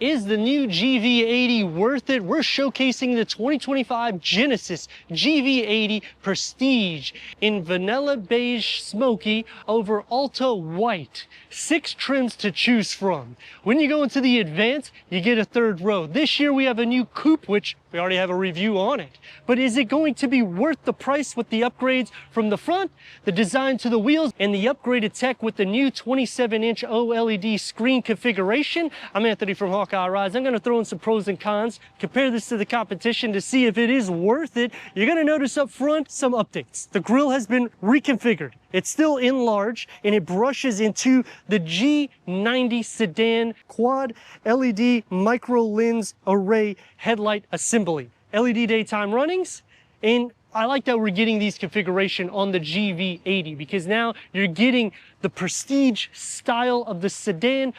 Is the new GV80 worth it? We're showcasing the 2025 Genesis GV80 Prestige in vanilla beige smoky over Alta white. 6 trims to choose from. When you go into the Advance, you get a third row. This year we have a new coupe, which we already have a review on it. But is it going to be worth the price with the upgrades from the front, the design to the wheels, and the upgraded tech with the new 27-inch OLED screen configuration? I'm Anthony from Hawkeye Rides. I'm going to throw in some pros and cons, compare this to the competition to see if it is worth it. You're going to notice up front some updates. The grille has been reconfigured. It's still in large, and it brushes into the G90 sedan quad LED micro lens array headlight assembly. LED daytime runnings, and I like that we're getting these configuration on the GV80 because now you're getting the prestige style of the sedan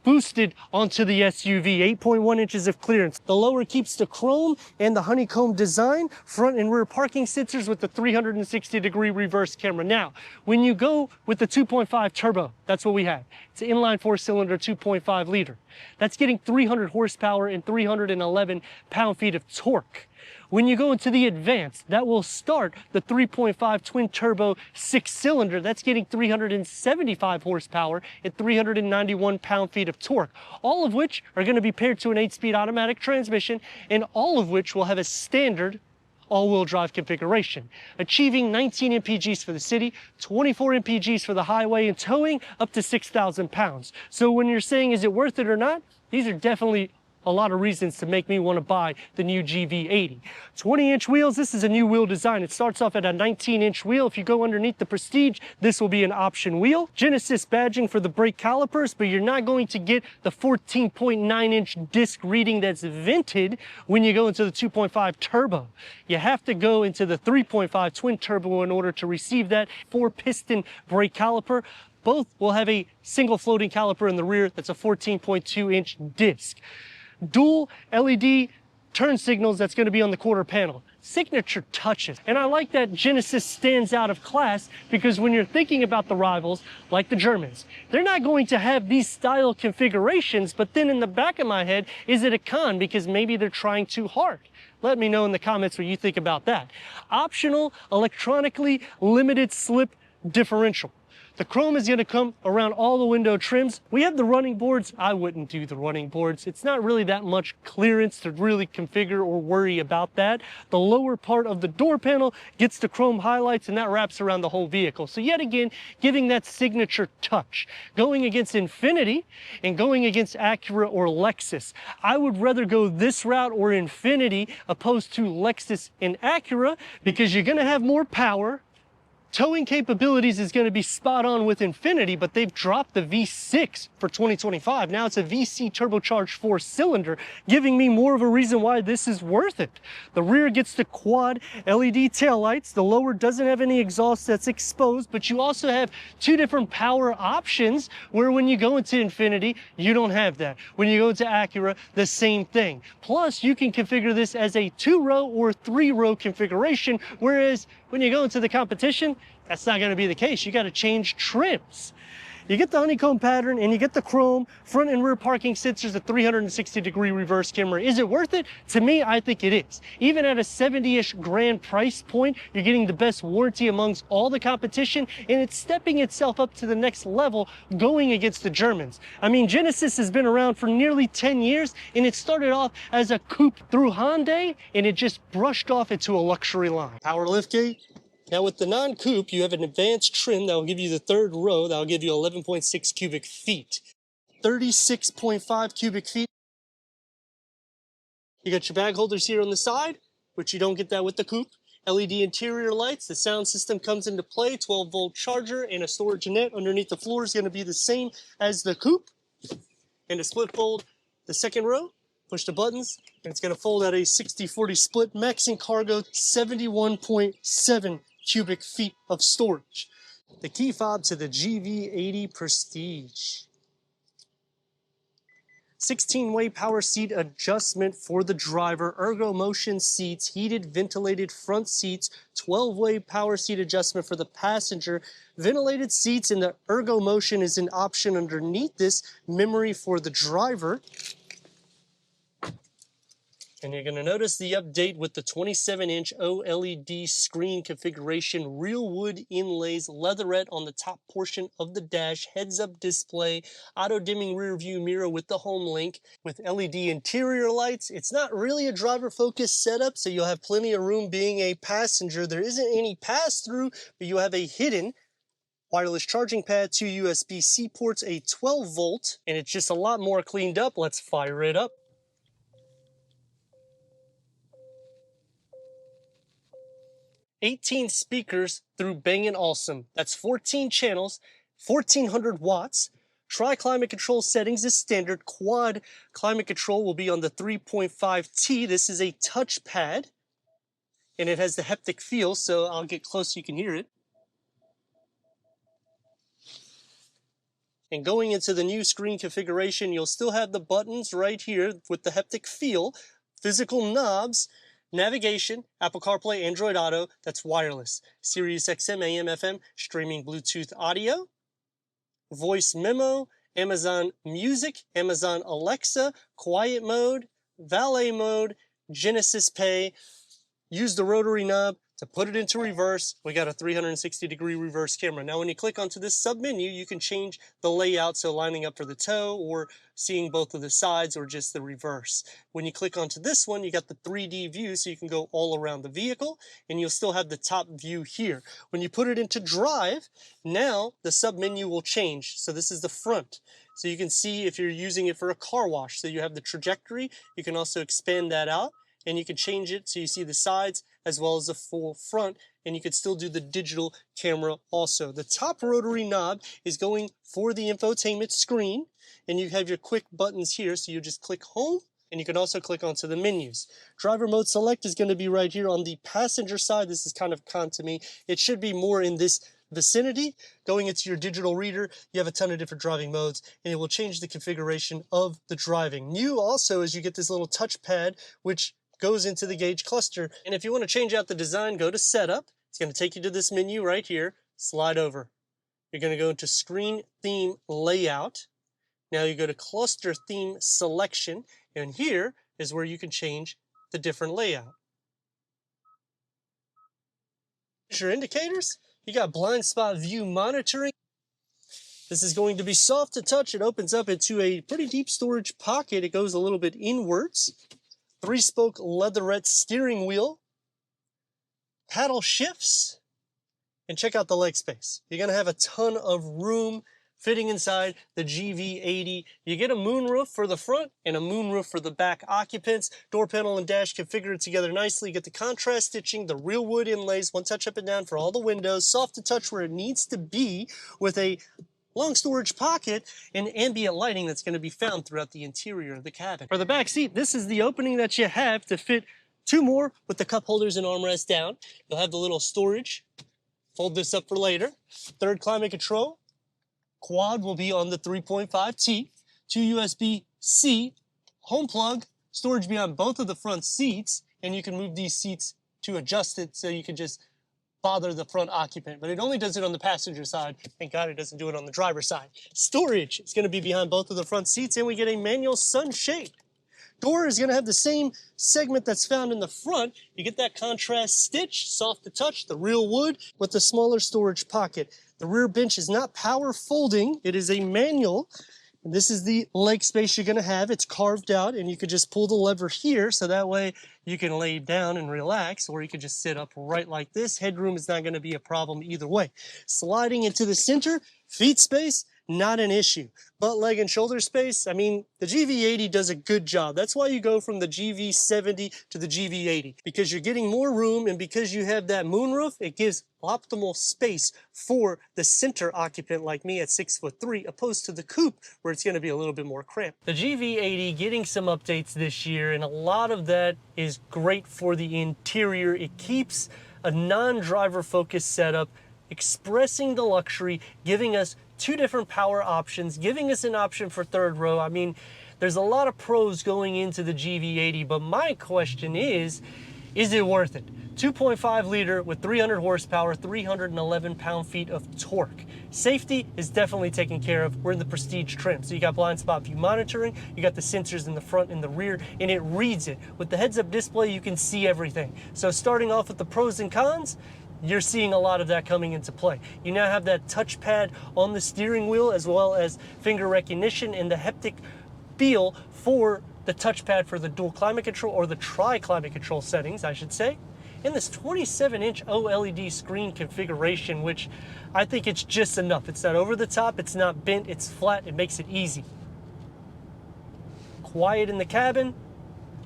boosted onto the SUV, 8.1 inches of clearance. The lower keeps the chrome and the honeycomb design, front and rear parking sensors with the 360-degree reverse camera. Now, when you go with the 2.5 turbo, that's what we have. It's an inline 4-cylinder 2.5 liter. That's getting 300 horsepower and 311 pound-feet of torque. When you go into the Advance, that will start the 3.5 twin-turbo 6-cylinder. That's getting 375 horsepower and 391 pound-feet of torque, all of which are going to be paired to an 8-speed automatic transmission, and all of which will have a standard all-wheel drive configuration, achieving 19 mpgs for the city, 24 mpgs for the highway, and towing up to 6,000 pounds. So when you're saying, is it worth it or not? These are definitely a lot of reasons to make me want to buy the new GV80. 20-inch wheels, this is a new wheel design. It starts off at a 19-inch wheel. If you go underneath the Prestige, this will be an option wheel. Genesis badging for the brake calipers, but you're not going to get the 14.9-inch disc reading that's vented when you go into the 2.5 turbo. You have to go into the 3.5 twin turbo in order to receive that 4-piston brake caliper. Both will have a single floating caliper in the rear that's a 14.2-inch disc. Dual LED turn signals that's going to be on the quarter panel. Signature touches. And I like that Genesis stands out of class because when you're thinking about the rivals, like the Germans, they're not going to have these style configurations, but then in the back of my head, is it a con because maybe they're trying too hard? Let me know in the comments what you think about that. Optional, electronically limited slip differential. The chrome is going to come around all the window trims. We have the running boards. I wouldn't do the running boards. It's not really that much clearance to really configure or worry about that. The lower part of the door panel gets the chrome highlights, and that wraps around the whole vehicle. So yet again, giving that signature touch. Going against Infiniti and going against Acura or Lexus, I would rather go this route or Infiniti opposed to Lexus and Acura because you're going to have more power. Towing capabilities is going to be spot on with Infiniti, but they've dropped the V6 for 2025. Now it's a VC turbocharged 4-cylinder, giving me more of a reason why this is worth it. The rear gets the quad LED taillights. The lower doesn't have any exhaust that's exposed, but you also have 2 different power options where when you go into Infiniti, you don't have that. When you go to Acura, the same thing. Plus, you can configure this as a 2-row or 3-row configuration, whereas when you go into the competition, that's not going to be the case. You got to change trims. You get the honeycomb pattern and you get the chrome, front and rear parking sensors, a 360-degree reverse camera. Is it worth it? To me, I think it is. Even at a 70-ish grand price point, you're getting the best warranty amongst all the competition, and it's stepping itself up to the next level going against the Germans. I mean, Genesis has been around for nearly 10 years, and it started off as a coupe through Hyundai, and it just brushed off into a luxury line. Power liftgate. Now with the non-coupe, you have an advanced trim that will give you the 3rd row. That will give you 11.6 cubic feet. 36.5 cubic feet. You got your bag holders here on the side, which you don't get that with the coupe. LED interior lights. The sound system comes into play. 12-volt charger and a storage net underneath the floor is going to be the same as the coupe. And to split fold the 2nd row, push the buttons, and it's going to fold at a 60-40 split, maxing cargo 71.7 cubic feet of storage. The key fob to the GV80 Prestige. 16-way power seat adjustment for the driver, ergo motion seats, heated ventilated front seats, 12-way power seat adjustment for the passenger, ventilated seats, and the ergo motion is an option underneath this, memory for the driver. And you're going to notice the update with the 27-inch OLED screen configuration, real wood inlays, leatherette on the top portion of the dash, heads-up display, auto-dimming rear view mirror with the home link, with LED interior lights. It's not really a driver-focused setup, so you'll have plenty of room being a passenger. There isn't any pass-through, but you have a hidden wireless charging pad, 2 USB-C ports, a 12-volt, and it's just a lot more cleaned up. Let's fire it up. 18 speakers through Bang & Olufsen. That's 14 channels, 1400 watts. Tri-climate control settings is standard. Quad climate control will be on the 3.5T. This is a touchpad, and it has the haptic feel, so I'll get close so you can hear it. And going into the new screen configuration, you'll still have the buttons right here with the haptic feel, physical knobs, navigation, Apple CarPlay, Android Auto, that's wireless. Sirius XM, AM, FM, streaming Bluetooth audio, voice memo, Amazon Music, Amazon Alexa, quiet mode, valet mode, Genesis Pay. Use the rotary knob to put it into reverse. We got a 360-degree reverse camera. Now, when you click onto this sub-menu, you can change the layout, so lining up for the tow or seeing both of the sides or just the reverse. When you click onto this one, you got the 3D view, so you can go all around the vehicle, and you'll still have the top view here. When you put it into drive, now the sub-menu will change. So this is the front. So you can see if you're using it for a car wash. So you have the trajectory. You can also expand that out, and you can change it so you see the sides as well as the full front, and you can still do the digital camera also. The top rotary knob is going for the infotainment screen, and you have your quick buttons here, so you just click home, and you can also click onto the menus. Driver mode select is going to be right here on the passenger side. This is kind of con to me. It should be more in this vicinity. Going into your digital reader, you have a ton of different driving modes, and it will change the configuration of the driving. New also is you get this little touchpad, which goes into the gauge cluster. And if you want to change out the design, go to setup. It's going to take you to this menu right here. Slide over. You're going to go into screen theme layout. Now you go to cluster theme selection, and here is where you can change the different layout. Your indicators, you got blind spot view monitoring. This is going to be soft to touch. It opens up into a pretty deep storage pocket. It goes a little bit inwards. 3-spoke leatherette steering wheel, paddle shifts, and check out the leg space. You're going to have a ton of room fitting inside the GV80. You get a moonroof for the front and a moonroof for the back occupants. Door panel and dash configured together nicely. You get the contrast stitching, the real wood inlays, one touch up and down for all the windows, soft to touch where it needs to be, with a long storage pocket and ambient lighting that's going to be found throughout the interior of the cabin. For the back seat, this is the opening that you have to fit 2 more with the cup holders and armrest down. You'll have the little storage. Fold this up for later. 3rd climate control. Quad will be on the 3.5T. 2 USB-C. Home plug. Storage behind both of the front seats. And you can move these seats to adjust it so you can just bother the front occupant, but it only does it on the passenger side. Thank God it doesn't do it on the driver's side. Storage is going to be behind both of the front seats, and we get a manual sunshade. Door is going to have the same segment that's found in the front. You get that contrast stitch, soft to touch, the real wood with the smaller storage pocket. The rear bench is not power folding. It is a manual. And this is the leg space you're going to have. It's carved out, and you could just pull the lever here, so that way you can lay down and relax, or you could just sit up right like this. Headroom is not going to be a problem either way. Sliding into the center, feet space, not an issue. Butt, leg, and shoulder space, I mean, the GV80 does a good job. That's why you go from the GV70 to the GV80, because you're getting more room, and because you have that moonroof, it gives optimal space for the center occupant like me at 6'3", opposed to the coupe where it's going to be a little bit more cramped. The GV80 getting some updates this year, and a lot of that is great for the interior. It keeps a non-driver focused setup, expressing the luxury, giving us 2 different power options, giving us an option for 3rd row. I mean, there's a lot of pros going into the GV80, but my question is it worth it? 2.5 liter with 300 horsepower, 311 pound-feet of torque. Safety is definitely taken care of. We're in the Prestige trim. So you got blind spot view monitoring, you got the sensors in the front and the rear, and it reads it. With the heads-up display, you can see everything. So starting off with the pros and cons, you're seeing a lot of that coming into play. You now have that touchpad on the steering wheel, as well as finger recognition and the haptic feel for the touchpad for the dual climate control, or the tri-climate control settings, I should say. And this 27-inch OLED screen configuration, which I think it's just enough. It's not over the top, it's not bent, it's flat, it makes it easy. Quiet in the cabin,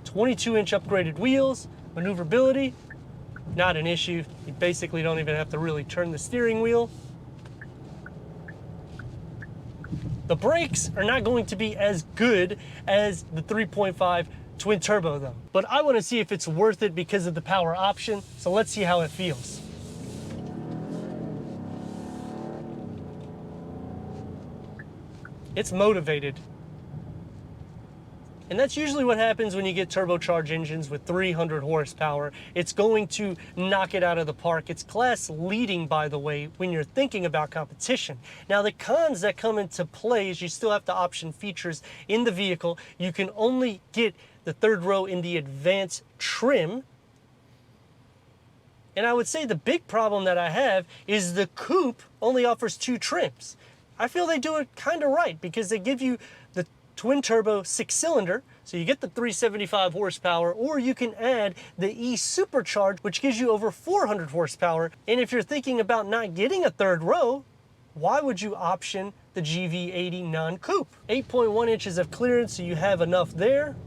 22-inch upgraded wheels, maneuverability, not an issue. You basically don't even have to really turn the steering wheel. The brakes are not going to be as good as the 3.5 twin turbo though. But I want to see if it's worth it because of the power option, so let's see how it feels. It's motivated. And that's usually what happens when you get turbocharged engines with 300 horsepower. It's going to knock it out of the park. It's class leading, by the way, when you're thinking about competition. Now, the cons that come into play is you still have to option features in the vehicle. You can only get the third row in the advanced trim. And I would say the big problem that I have is the coupe only offers 2 trims. I feel they do it kind of right because they give you the twin turbo 6-cylinder, so you get the 375 horsepower, or you can add the E Supercharge, which gives you over 400 horsepower. And if you're thinking about not getting a third row, why would you option the GV80 non-coupe? 8.1 inches of clearance, so you have enough there.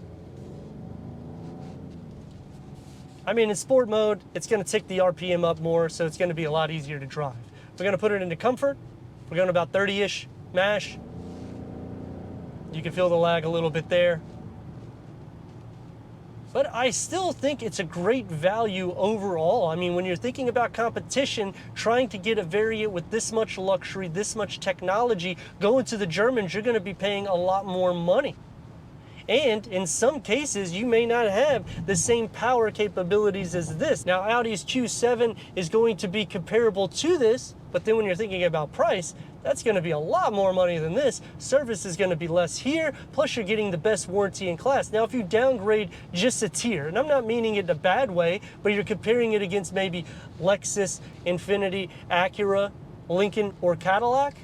I mean, in sport mode, it's gonna tick the RPM up more, so it's gonna be a lot easier to drive. We're gonna put it into comfort. We're going about 30-ish mash. You can feel the lag a little bit there. But I still think it's a great value overall. I mean, when you're thinking about competition, trying to get a variant with this much luxury, this much technology, going to the Germans, you're going to be paying a lot more money. And in some cases, you may not have the same power capabilities as this. Now, Audi's Q7 is going to be comparable to this, but then when you're thinking about price, that's going to be a lot more money than this. Service is going to be less here, plus you're getting the best warranty in class. Now, if you downgrade just a tier, and I'm not meaning it in a bad way, but you're comparing it against maybe Lexus, Infiniti, Acura, Lincoln, or Cadillac,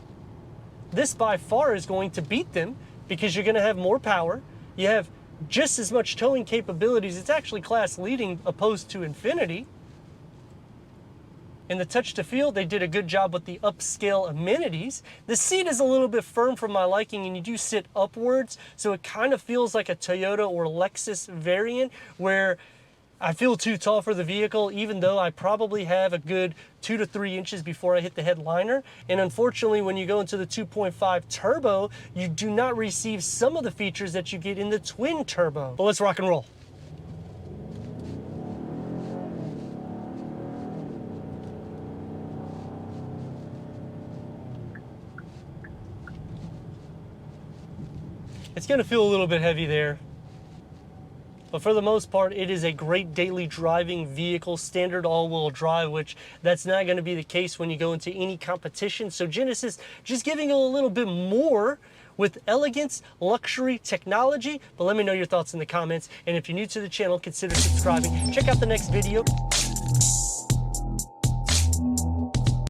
this by far is going to beat them because you're going to have more power. You have just as much towing capabilities. It's actually class leading opposed to Infiniti. In the touch to feel, they did a good job with the upscale amenities. The seat is a little bit firm for my liking, and you do sit upwards, so it kind of feels like a Toyota or Lexus variant where I feel too tall for the vehicle, even though I probably have a good 2 to 3 inches before I hit the headliner. And unfortunately, when you go into the 2.5 turbo, you do not receive some of the features that you get in the twin turbo. But let's rock and roll. It's gonna feel a little bit heavy there. But for the most part, it is a great daily driving vehicle, standard all-wheel drive, which that's not going to be the case when you go into any competition. So Genesis just giving you a little bit more with elegance, luxury, technology. But let me know your thoughts in the comments. And if you're new to the channel, consider subscribing. Check out the next video.